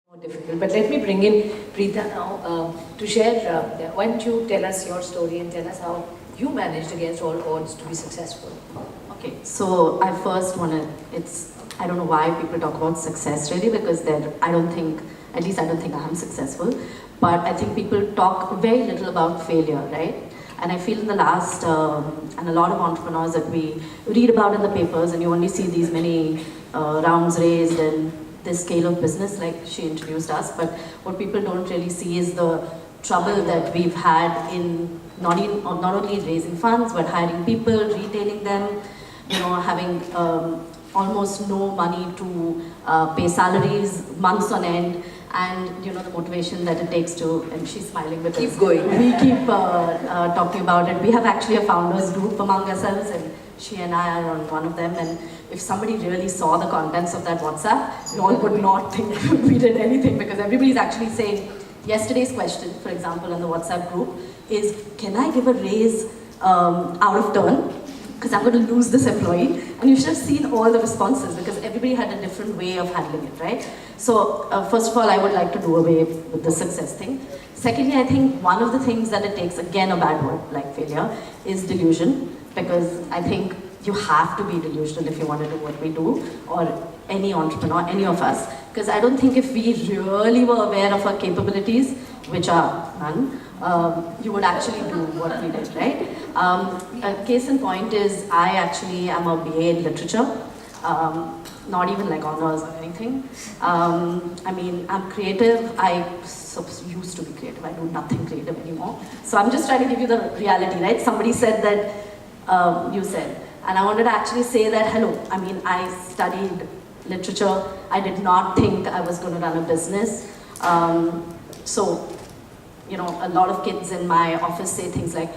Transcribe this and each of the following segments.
More difficult. But let me bring in Preeta now to share. Why don't you tell us your story and tell us how you managed against all odds to be successful? Okay, so I first want to, I don't know why people talk about success really, because I don't think, at least I don't think I am successful, but I think people talk very little about failure, right? And I feel in the last, and a lot of entrepreneurs that we read about in the papers, and you only see these many rounds raised and this scale of business like she introduced us, but what people don't really see is the trouble that we've had in not only raising funds, but hiring people, retaining them, having almost no money to pay salaries, months on end, and the motivation that it takes to, and she's smiling because keep going. We keep talking about it. We have actually a founders group among ourselves, and she and I are on one of them, and if somebody really saw the contents of that WhatsApp, you all would not think we did anything, because everybody's actually saying, yesterday's question, for example, in the WhatsApp group is, can I give a raise out of turn? Because I'm going to lose this employee. And you should have seen all the responses, because everybody had a different way of handling it, right? So first of all, I would like to do away with the success thing. Secondly, I think one of the things that it takes, again a bad word like failure, is delusion. Because I think you have to be delusional if you want to do what we do, or any entrepreneur, any of us. Because I don't think if we really were aware of our capabilities, which are none, you would actually do what we did, right? A case in point is, I actually am a BA in literature, not even like honors or anything. I mean, I'm creative. I used to be creative. I do nothing creative anymore. So I'm just trying to give you the reality, right? Somebody said that, you said, and I wanted to actually say that, hello, I mean, I studied literature. I did not think I was going to run a business. So, a lot of kids in my office say things like,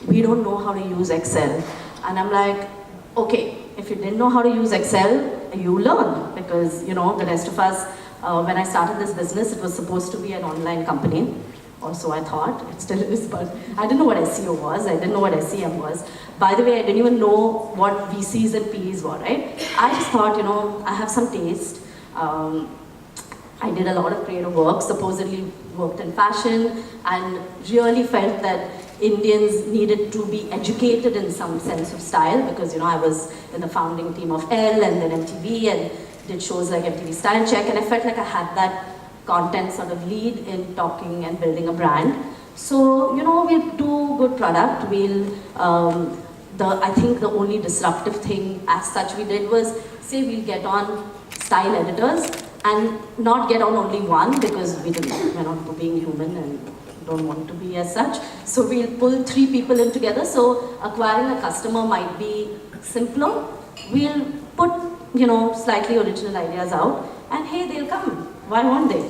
we don't know how to use Excel. And I'm like, okay, if you didn't know how to use Excel, you learn. Because, the rest of us, when I started this business, it was supposed to be an online company. Or so I thought, it still is, but I didn't know what SEO was, I didn't know what SEM was. By the way, I didn't even know what VCs and PEs were, right? I just thought, I have some taste. I did a lot of creative work, supposedly worked in fashion, and really felt that Indians needed to be educated in some sense of style, because I was in the founding team of Elle and then MTV, and did shows like MTV Style Check, and I felt like I had that content sort of lead in talking and building a brand. So, we'll do good product. I think the only disruptive thing as such we did was say we'll get on style editors and not get on only one, because we're not being human and don't want to be as such. So we'll pull 3 people in together. So acquiring a customer might be simpler. We'll put, slightly original ideas out, and hey, they'll come. Why won't they?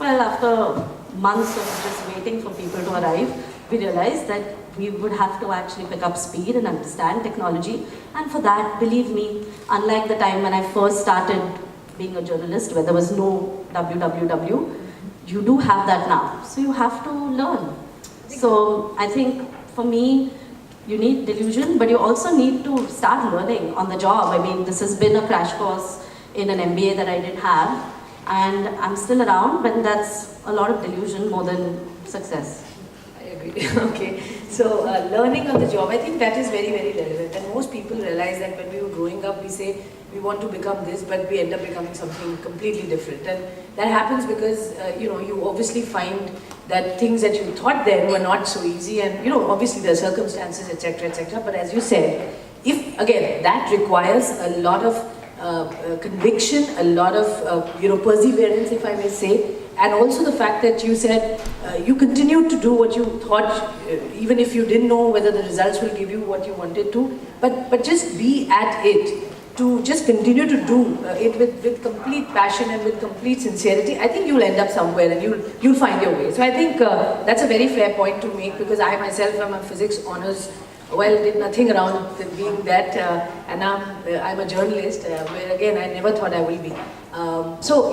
Well, after months of just waiting for people to arrive, we realized that we would have to actually pick up speed and understand technology. And for that, believe me, unlike the time when I first started being a journalist, where there was no www, you do have that now. So you have to learn. So I think for me, you need delusion, but you also need to start learning on the job. I mean, this has been a crash course in an MBA that I did have. And I'm still around, but that's a lot of delusion more than success. I agree. Okay. So learning on the job, I think that is very, very relevant. And most people realize that when we were growing up, we say we want to become this, but we end up becoming something completely different. And that happens because, you obviously find that things that you thought then were not so easy. And, obviously there are circumstances, etc., etc. But as you said, again, that requires a lot of conviction, a lot of perseverance, if I may say, and also the fact that you said you continued to do what you thought, even if you didn't know whether the results will give you what you wanted to, but just be at it, to just continue to do it with complete passion and with complete sincerity. I think you'll end up somewhere and you'll find your way. So I think that's a very fair point to make, because I myself am a physics honors. Well, did nothing around being that, and now I'm a journalist, where again, I never thought I will be. So,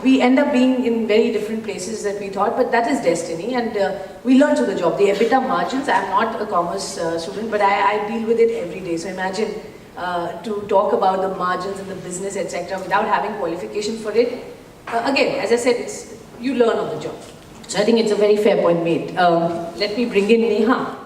we end up being in very different places that we thought, but that is destiny, and we learn through the job. The EBITDA margins, I'm not a commerce student, but I deal with it every day. So imagine to talk about the margins in the business, etc., without having qualification for it, again, as I said, you learn on the job. So I think it's a very fair point made. Let me bring in Neha.